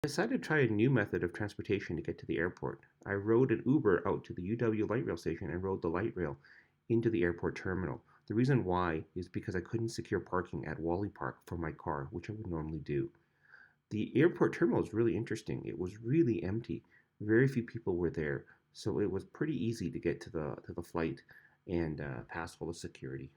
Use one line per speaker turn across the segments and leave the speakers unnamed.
decided to try a new method of transportation to get to the airport. I rode an Uber out to the UW light rail station and rode the light rail into the airport terminal. The reason why is because I couldn't secure parking at Wally Park for my car, which I would normally do. The airport terminal is really interesting. It was really empty. Very few people were there, so it was pretty easy to get to the flight and pass all the security.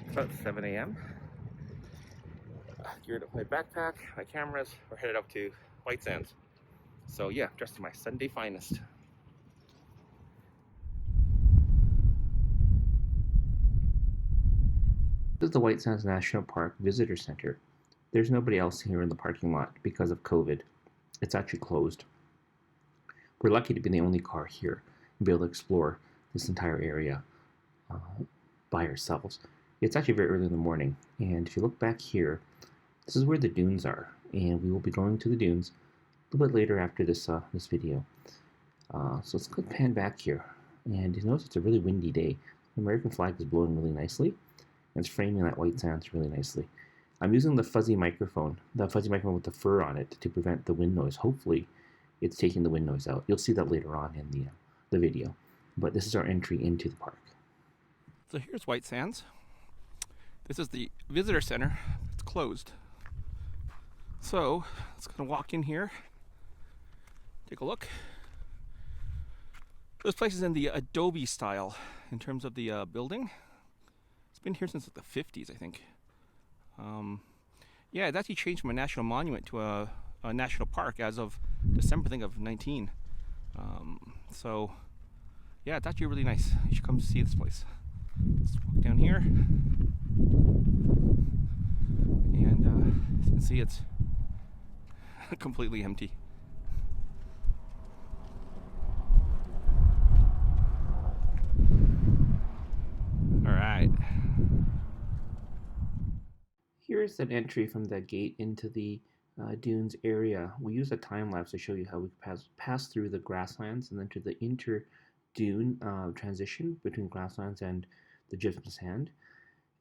It's about 7 a.m. Geared up my backpack, my cameras. We're headed up to White Sands. So yeah, dressed in my Sunday finest. This is the White Sands National Park Visitor Center. There's nobody else here in the parking lot because of COVID. It's actually closed. We're lucky to be the only car here and be able to explore this entire area uh, by ourselves. It's actually very early in the morning, and if you look back here, this is where the dunes are, and we will be going to the dunes a little bit later after this video. So let's go pan back here, and you notice it's a really windy day. The American flag is blowing really nicely, and it's framing that white sands really nicely. I'm using the fuzzy microphone with the fur on it to prevent the wind noise. Hopefully it's taking the wind noise out. You'll see that later on in the video. But this is our entry into the park. So here's White Sands. This is the visitor center. It's closed. So let's kind of walk in here, take a look. This place is in the adobe style in terms of the building. It's been here since the 50s, I think. Yeah, it's actually changed from a national monument to a national park as of December, I think, of 19. So yeah, it's actually really nice. You should come see this place. Let's walk down here, and as you can see, it's completely empty. All right. Here's an entry from the gate into the dunes area. We use a time lapse to show you how we pass through the grasslands and then to the inter-dune transition between grasslands and the gypsum sand.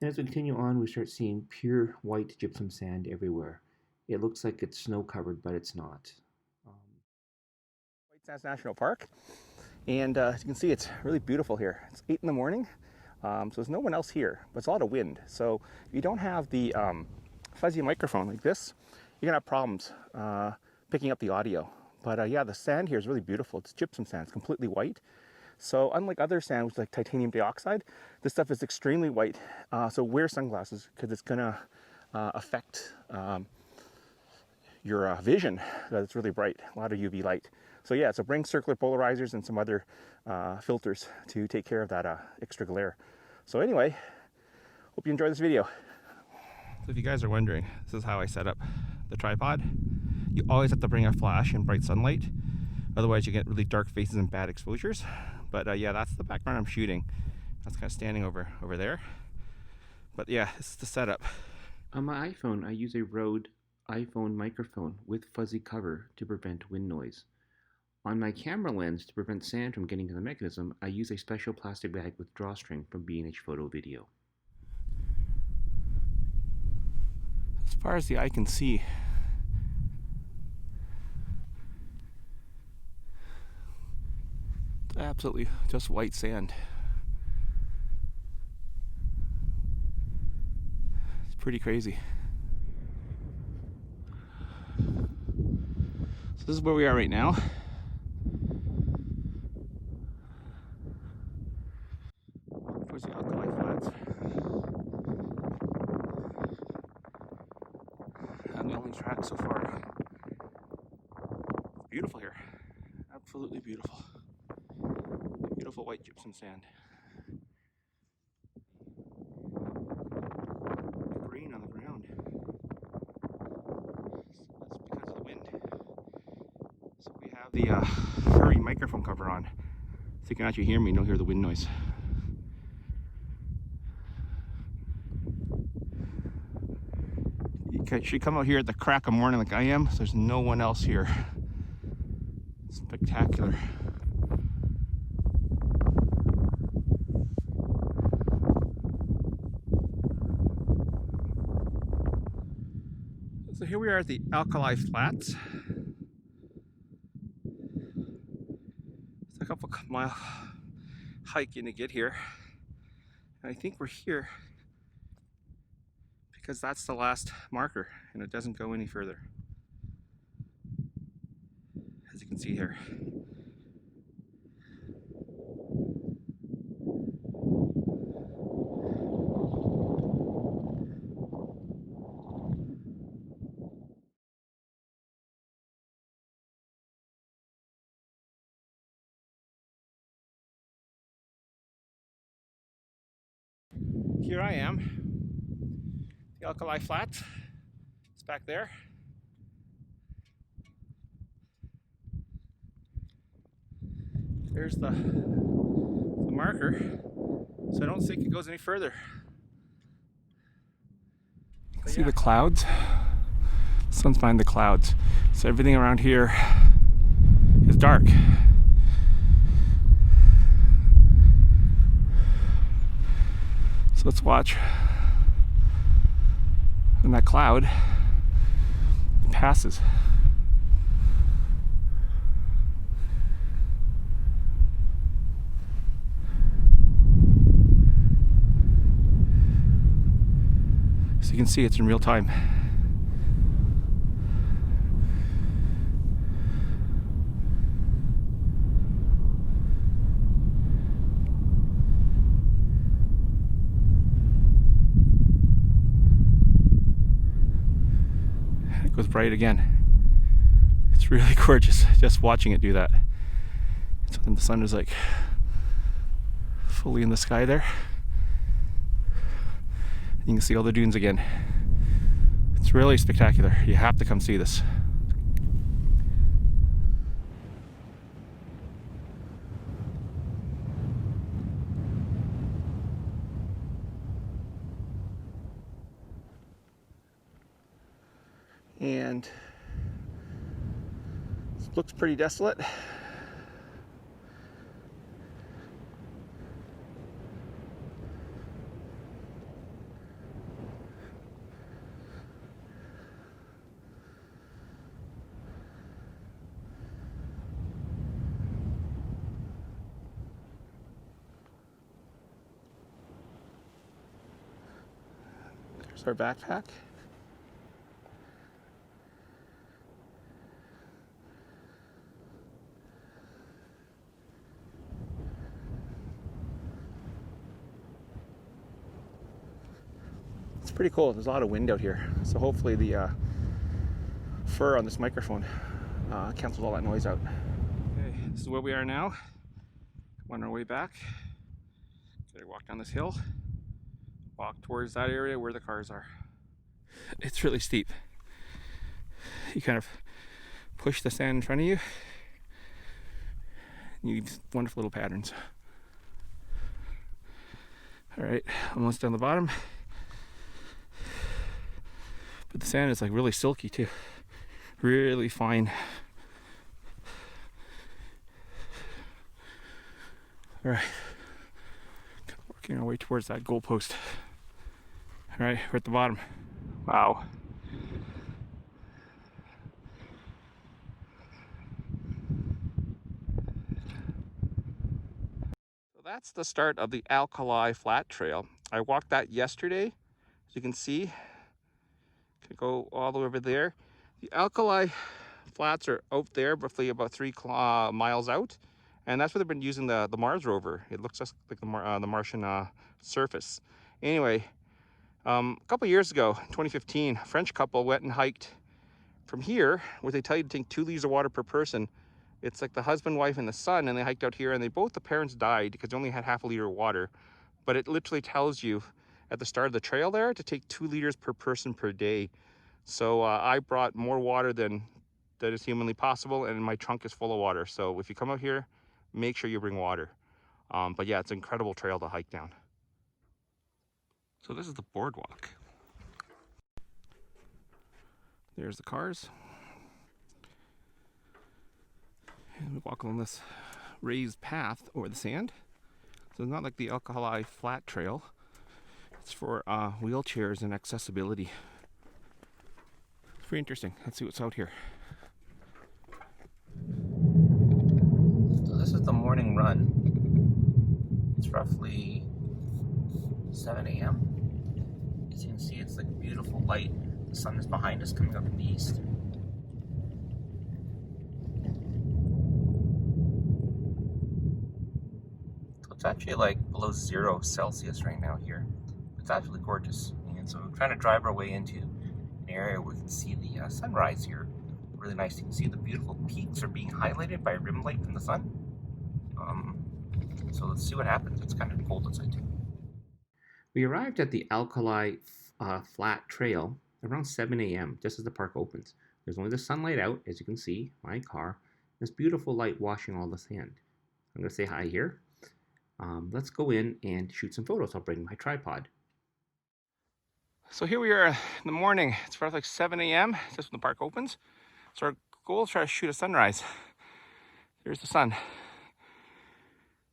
And as we continue on, we start seeing pure white gypsum sand everywhere. It looks like it's snow covered, but it's not. White Sands National Park, and as you can see, it's really beautiful here. It's 8 in the morning, so there's no one else here, but it's a lot of wind. So if you don't have the fuzzy microphone like this, you're gonna have problems picking up the audio. But yeah, the sand here is really beautiful. It's gypsum sand. It's completely white. So unlike other sand, which is like titanium dioxide, this stuff is extremely white. So wear sunglasses because it's gonna affect your vision, because it's really bright, a lot of UV light. So yeah, so bring circular polarizers and some other filters to take care of that extra glare. So anyway, hope you enjoy this video. So if you guys are wondering, this is how I set up the tripod. You always have to bring a flash in bright sunlight, otherwise you get really dark faces and bad exposures. But yeah, that's the background I'm shooting. That's kind of standing over there. But yeah, this is the setup. On my iPhone, I use a Rode iPhone microphone with fuzzy cover to prevent wind noise. On my camera lens, to prevent sand from getting to the mechanism, I use a special plastic bag with drawstring from B&H Photo Video. As far as the eye can see, it's absolutely just white sand. It's pretty crazy. So this is where we are right now. Towards the Alkali Flats. I'm the only track so far. It's beautiful here. Absolutely beautiful. Beautiful white gypsum sand. Green on the ground. That's because of the wind. So we have
have the furry microphone cover on, so you can actually hear me and don't hear the wind noise. You should come out here at the crack of morning like I am, so there's no one else here. Spectacular. So here we are at the Alkali Flats. It's a couple mile hiking to get here. And I think we're here because that's the last marker and it doesn't go any further, as you can see here. Here I am, the Alkali Flats. It's back there. There's the marker, so I don't think it goes any further. See the clouds? The sun's behind the clouds, so everything around here is dark. So let's watch when that cloud passes. So you can see it's in real time. It goes bright again. It's really gorgeous just watching it do that. So then the sun is like fully in the sky there. You can see all the dunes again. It's really spectacular. You have to come see this. And it looks pretty desolate. There's our backpack. It's pretty cool. There's a lot of wind out here, so hopefully the fur on this microphone cancels all that noise out. Okay, this is where we are now. On our way back. Gotta walk down this hill, walk towards that area where the cars are. It's really steep. You kind of push the sand in front of you. You get wonderful little patterns. All right, almost down the bottom. But the sand is like really silky too. Really fine. All right, working our way towards that goalpost. All right, we're at the bottom. Wow. So that's the start of the Alkali Flat Trail. I walked that yesterday, as you can see. Can go all the way over there. The Alkali Flats are out there, roughly about 3 miles out, and that's where they've been using the Mars rover. It looks just like the Martian surface. Anyway, a couple years ago, 2015, a French couple went and hiked from here, where they tell you to take 2 liters of water per person. It's like the husband, wife, and the son, and they hiked out here, and the parents died because they only had half a liter of water. But it literally tells you at the start of the trail there to take 2 liters per person per day. So I brought more water than that is humanly possible, and my trunk is full of water. So if you come out here, make sure you bring water. But yeah, it's an incredible trail to hike down. So this is the boardwalk. There's the cars. And we walk along this raised path over the sand. So it's not like the Alkali Flat Trail. It's for wheelchairs and accessibility. It's pretty interesting. Let's see what's out here.
So this is the morning run. It's roughly 7 a.m. As you can see, it's like beautiful light. The sun is behind us coming up from the east. So it's actually like below 0 Celsius right now here. It's absolutely gorgeous. And so we're trying to drive our way into an area where we can see the sunrise here. Really nice. You can see the beautiful peaks are being highlighted by rim light from the sun. So let's see what happens. It's kind of cold outside too. We arrived at the Alkali Flat Trail around 7 a.m. just as the park opens. There's only the sunlight out, as you can see, my car. This beautiful light washing all the sand. I'm going to say hi here. Let's go in and shoot some photos. I'll bring my tripod.
So here we are in the morning. It's about like 7 a.m. just when the park opens. So our goal is to try to shoot a sunrise. There's the sun.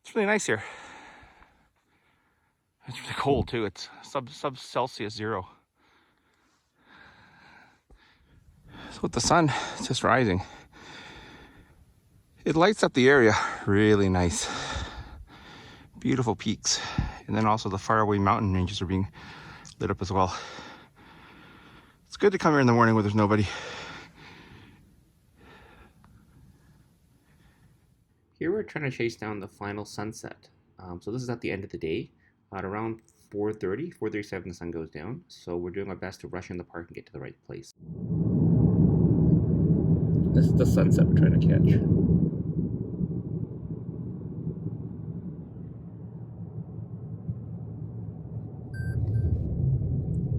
It's really nice here. It's really cold too. It's sub Celsius 0. So with the sun just rising, it lights up the area really nice. Beautiful peaks. And then also the faraway mountain ranges are being lit up as well. It's good to come here in the morning where there's nobody.
Here we're trying to chase down the final sunset. So this is at the end of the day. At around 4:37 the sun goes down. So we're doing our best to rush in the park and get to the right place. This is the sunset we're trying to catch.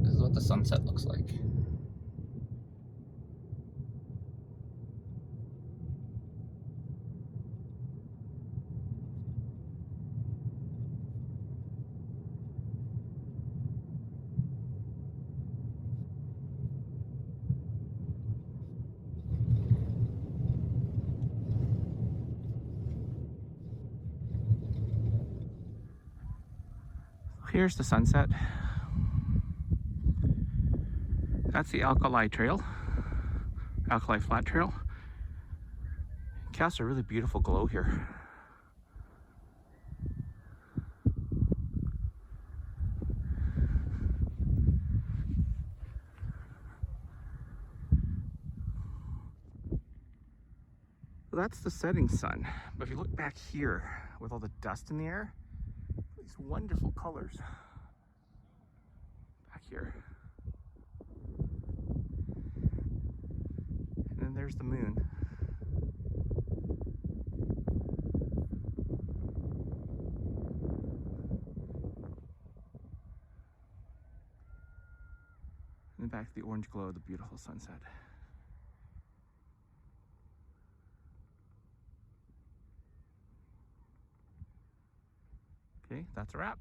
This is what the sunset looks like.
Here's the sunset. That's the Alkali Trail, Alkali Flat Trail. It casts a really beautiful glow here. So that's the setting sun. But if you look back here with all the dust in the air, these wonderful colors back here. And then there's the moon. And then back to the orange glow of the beautiful sunset. Okay, that's a wrap.